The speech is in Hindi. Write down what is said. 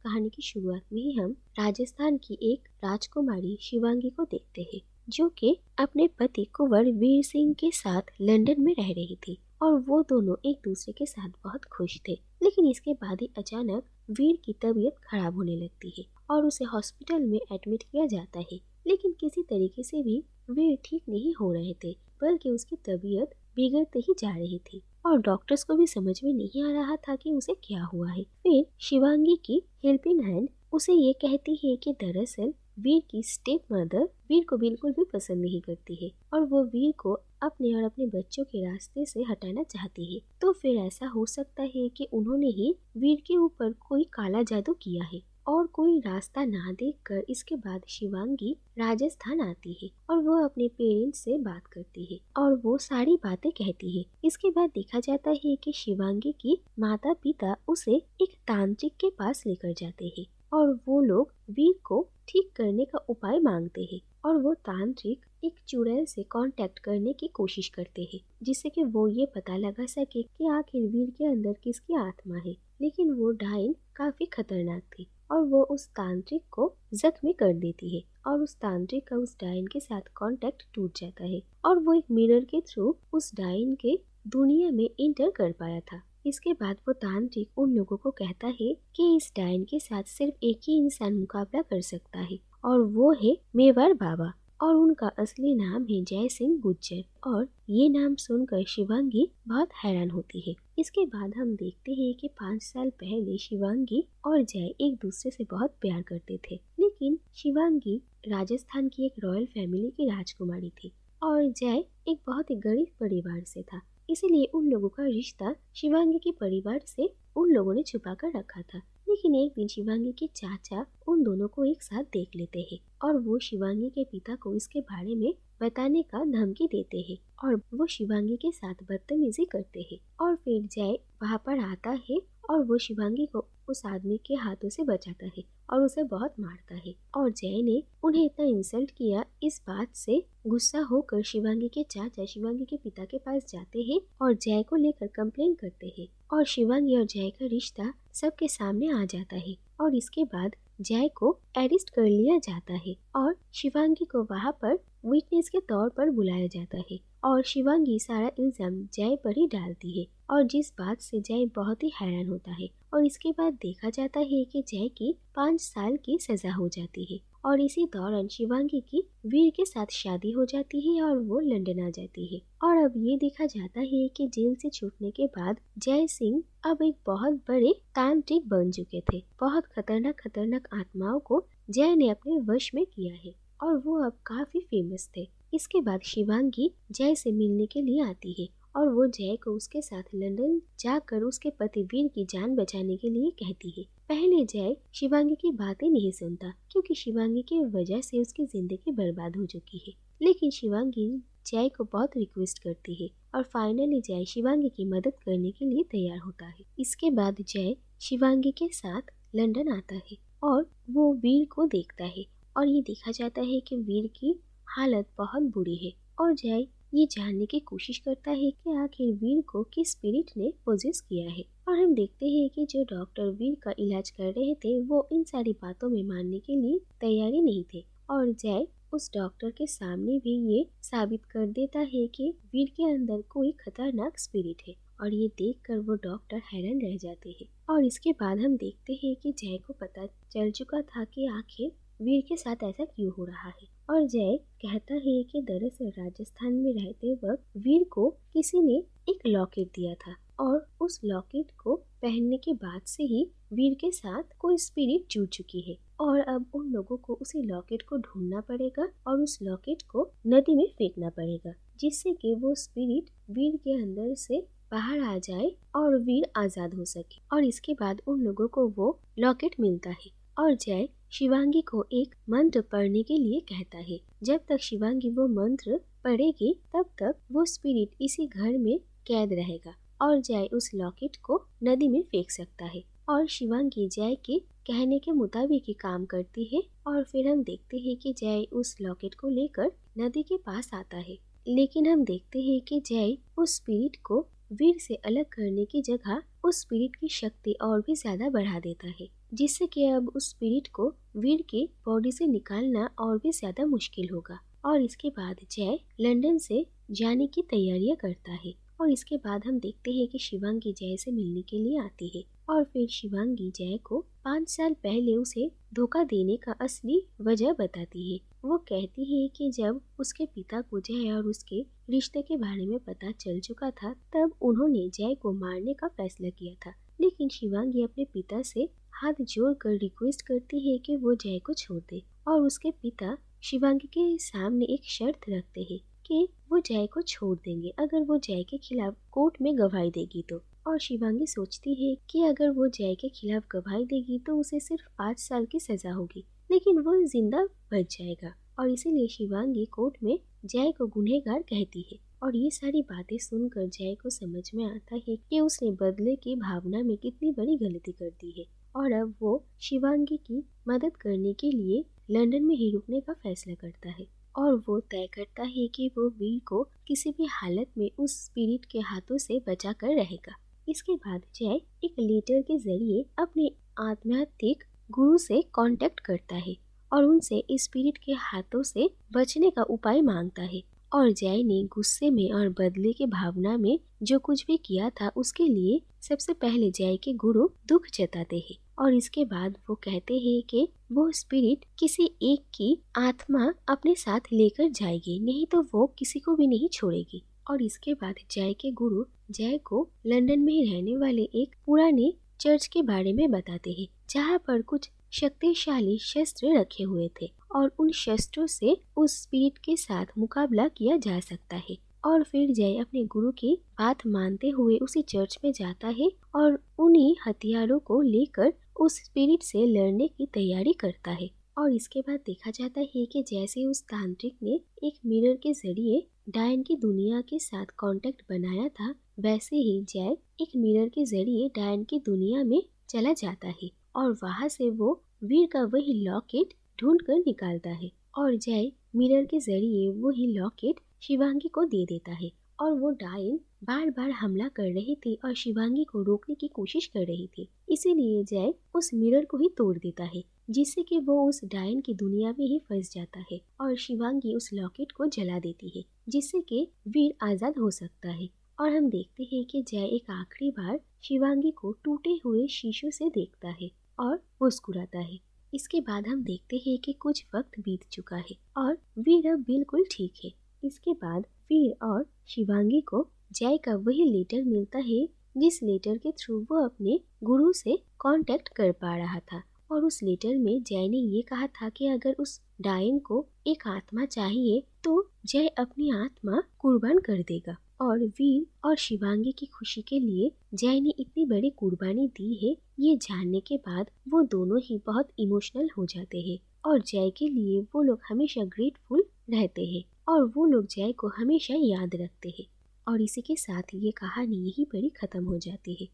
कहानी की शुरुआत में ही हम राजस्थान की एक राजकुमारी शिवांगी को देखते हैं, जो कि अपने पति कुंवर वीर सिंह के साथ लंदन में रह रही थी और वो दोनों एक दूसरे के साथ बहुत खुश थे। लेकिन इसके बाद ही अचानक वीर की तबीयत खराब होने लगती है और उसे हॉस्पिटल में एडमिट किया जाता है। लेकिन किसी तरीके से भी वीर ठीक नहीं हो रहे थे, बल्कि उसकी तबीयत बिगड़ते ही जा रही थी और डॉक्टर्स को भी समझ में नहीं आ रहा था कि उसे क्या हुआ है। फिर शिवांगी की हेल्पिंग हैंड उसे ये कहती है कि दरअसल वीर की स्टेप मदर वीर को बिल्कुल भी पसंद नहीं करती है और वो वीर को अपने और अपने बच्चों के रास्ते से हटाना चाहती है। तो फिर ऐसा हो सकता है कि उन्होंने ही वीर के ऊपर कोई काला जादू किया है और कोई रास्ता ना देखकर इसके बाद शिवांगी राजस्थान आती है और वो अपने पेरेंट्स से बात करती है और वो सारी बातें कहती है। इसके बाद देखा जाता है कि शिवांगी की माता पिता उसे एक तांत्रिक के पास लेकर जाते हैं और वो लोग वीर को ठीक करने का उपाय मांगते हैं और वो तांत्रिक एक चुड़ैल से कांटेक्ट करने की कोशिश करते हैं, जिससे कि वो ये पता लगा सके कि आखिर वीर के अंदर किसकी आत्मा है। लेकिन वो डायन काफी खतरनाक थी और वो उस तांत्रिक को जख्मी कर देती है और उस तांत्रिक का उस डायन के साथ कांटेक्ट टूट जाता है और वो एक मिरर के थ्रू उस डायन के दुनिया में इंटर कर पाया था। इसके बाद वो तांत्रिक उन लोगों को कहता है कि इस डायन के साथ सिर्फ एक ही इंसान मुकाबला कर सकता है और वो है मेवाड़ बाबा और उनका असली नाम है जय सिंह गुज्जर। और ये नाम सुनकर शिवांगी बहुत हैरान होती है। इसके बाद हम देखते हैं कि 5 साल पहले शिवांगी और जय एक दूसरे से बहुत प्यार करते थे, लेकिन शिवांगी राजस्थान की एक रॉयल फैमिली की राजकुमारी थी और जय एक बहुत ही गरीब परिवार से था। इसीलिए उन लोगों का रिश्ता शिवांगी के परिवार से उन लोगों ने छुपा कर रखा था। लेकिन एक दिन शिवांगी के चाचा उन दोनों को एक साथ देख लेते हैं और वो शिवांगी के पिता को इसके बारे में बताने का धमकी देते हैं और वो शिवांगी के साथ बदतमीजी करते हैं। और फिर जय वहाँ पर आता है और वो शिवांगी को उस आदमी के हाथों से बचाता है और उसे बहुत मारता है और जय ने उन्हें इतना इंसल्ट किया। इस बात से गुस्सा होकर शिवांगी के चाचा शिवांगी के पिता के पास जाते हैं और जय को लेकर कंप्लेन करते हैं और शिवांगी और जय का रिश्ता सबके सामने आ जाता है और इसके बाद जय को अरेस्ट कर लिया जाता है और शिवांगी को वहाँ पर विटनेस के तौर पर बुलाया जाता है और शिवांगी सारा इल्जाम जय पर ही डालती है और जिस बात से जय बहुत ही हैरान होता है। और इसके बाद देखा जाता है कि जय की 5 साल की सजा हो जाती है और इसी दौरान शिवांगी की वीर के साथ शादी हो जाती है और वो लंदन आ जाती है। और अब ये देखा जाता है कि जेल से छूटने के बाद जय सिंह अब एक बहुत बड़े तांत्रिक बन चुके थे। बहुत खतरनाक आत्माओं को जय ने अपने वश में किया है और वो अब काफी फेमस थे। इसके बाद शिवांगी जय से मिलने के लिए आती है और वो जय को उसके साथ लंदन जाकर उसके पति वीर की जान बचाने के लिए कहती है। पहले जय शिवांगी की बातें नहीं सुनता क्योंकि शिवांगी की वजह से उसकी जिंदगी बर्बाद हो चुकी है, लेकिन शिवांगी जय को बहुत रिक्वेस्ट करती है और फाइनली जय शिवांगी की मदद करने के लिए तैयार होता है। इसके बाद जय शिवांगी के साथ लंदन आता है और वो वीर को देखता है और ये देखा जाता है कि वीर की हालत बहुत बुरी है और जय ये जानने की कोशिश करता है कि आखिर वीर को किस स्पिरिट ने पोजेस किया है। और हम देखते हैं कि जो डॉक्टर वीर का इलाज कर रहे थे वो इन सारी बातों में मानने के लिए तैयारी नहीं थे और जय उस डॉक्टर के सामने भी ये साबित कर देता है कि वीर के अंदर कोई खतरनाक स्पिरिट है और ये देखकर वो डॉक्टर हैरान रह जाते हैं। और इसके बाद हम देखते हैं कि जय को पता चल चुका था कि आखिर वीर के साथ ऐसा क्यों हो रहा है और जय कहता है कि दरअसल राजस्थान में रहते वक्त वीर को किसी ने एक लॉकेट दिया था और उस लॉकेट को पहनने के बाद से ही वीर के साथ कोई स्पिरिट जुड़ चुकी है और अब उन लोगों को उसी लॉकेट को ढूंढना पड़ेगा और उस लॉकेट को नदी में फेंकना पड़ेगा, जिससे कि वो स्पिरिट वीर के अंदर से बाहर आ जाए और वीर आजाद हो सके। और इसके बाद उन लोगों को वो लॉकेट मिलता है और जय शिवांगी को एक मंत्र पढ़ने के लिए कहता है। जब तक शिवांगी वो मंत्र पढ़ेगी तब तक वो स्पिरिट इसी घर में कैद रहेगा और जय उस लॉकेट को नदी में फेंक सकता है और शिवांगी जय के कहने के मुताबिक ही काम करती है। और फिर हम देखते हैं कि जय उस लॉकेट को लेकर नदी के पास आता है, लेकिन हम देखते हैं कि जय उस स्पिरिट को वीर से अलग करने की जगह उस स्पिरिट की शक्ति और भी ज्यादा बढ़ा देता है, जिससे कि अब उस स्पिरिट को वीर के बॉडी से निकालना और भी ज्यादा मुश्किल होगा। और इसके बाद जय लंदन से जाने की तैयारियां करता है और इसके बाद हम देखते हैं कि शिवांगी जय से मिलने के लिए आती है और फिर शिवांगी जय को 5 साल पहले उसे धोखा देने का असली वजह बताती है। वो कहती है कि जब उसके पिता को जय और उसके रिश्ते के बारे में पता चल चुका था तब उन्होंने जय को मारने का फैसला किया था, लेकिन शिवांगी अपने पिता से हाथ जोड़कर रिक्वेस्ट करती है कि वो जय को छोड़ दे और उसके पिता शिवांगी के सामने एक शर्त रखते हैं कि वो जय को छोड़ देंगे अगर वो जय के खिलाफ कोर्ट में गवाही देगी तो। और शिवांगी सोचती है कि अगर वो जय के खिलाफ गवाही देगी तो उसे सिर्फ 5 साल की सजा होगी, लेकिन वो जिंदा बच जाएगा और इसीलिए शिवांगी कोर्ट में जय को गुनहगार कहती है। और ये सारी बातें सुनकर जय को समझ में आता है कि उसने बदले की भावना में कितनी बड़ी गलती कर दी है और अब वो शिवांगी की मदद करने के लिए लंदन में ही रुकने का फैसला करता है और वो तय करता है कि वो वीर को किसी भी हालत में उस स्पिरिट के हाथों से बचा कर रहेगा। इसके बाद जय एक लेटर के जरिए अपने आध्यात्मिक गुरु से कांटेक्ट करता है और उनसे इस स्पिरिट के हाथों से बचने का उपाय मांगता है। और जय ने गुस्से में और बदले की भावना में जो कुछ भी किया था उसके लिए सबसे पहले जय के गुरु दुख जताते हैं और इसके बाद वो कहते हैं कि वो स्पिरिट किसी एक की आत्मा अपने साथ लेकर जाएगी, नहीं तो वो किसी को भी नहीं छोड़ेगी। और इसके बाद जय के गुरु जय को लंदन में रहने वाले एक पुराने चर्च के बारे में बताते हैं जहाँ पर कुछ शक्तिशाली शस्त्र रखे हुए थे और उन शस्त्रों से उस स्पिरिट के साथ मुकाबला किया जा सकता है। और फिर जय अपने गुरु की बात मानते हुए उसी चर्च में जाता है और उन्हीं हथियारों को लेकर उस स्पिरिट से लड़ने की तैयारी करता है। और इसके बाद देखा जाता है कि जैसे उस तांत्रिक ने एक मिरर के जरिए डायन की दुनिया के साथ कांटेक्ट बनाया था, वैसे ही जय एक मिरर के जरिए डायन की दुनिया में चला जाता है और वहाँ से वो वीर का वही लॉकेट ढूंढ कर निकालता है और जय मिरर के जरिए वही लॉकेट शिवांगी को दे देता है। और वो डायन बार बार हमला कर रही थी और शिवांगी को रोकने की कोशिश कर रही थी, इसीलिए जय उस मिरर को ही तोड़ देता है जिससे कि वो उस डायन की दुनिया में ही फंस जाता है और शिवांगी उस लॉकेट को जला देती है जिससे कि वीर आजाद हो सकता है। और हम देखते हैं कि जय एक आखिरी बार शिवांगी को टूटे हुए शीशों से देखता है और मुस्कुराता है। इसके बाद हम देखते हैं कि कुछ वक्त बीत चुका है और वीर अब बिल्कुल ठीक है। इसके बाद वीर और शिवांगी को जय का वही लेटर मिलता है जिस लेटर के थ्रू वो अपने गुरु से कांटेक्ट कर पा रहा था और उस लेटर में जय ने ये कहा था कि अगर उस डायन को एक आत्मा चाहिए तो जय अपनी आत्मा कुर्बान कर देगा। और वीर और शिवांगी की खुशी के लिए जय ने इतनी बड़ी कुर्बानी दी है, ये जानने के बाद वो दोनों ही बहुत इमोशनल हो जाते हैं और जय के लिए वो लोग हमेशा ग्रेटफुल रहते हैं और वो लोग जय को हमेशा याद रखते हैं। और इसी के साथ ये कहानी यहीं पर ही खत्म हो जाती है।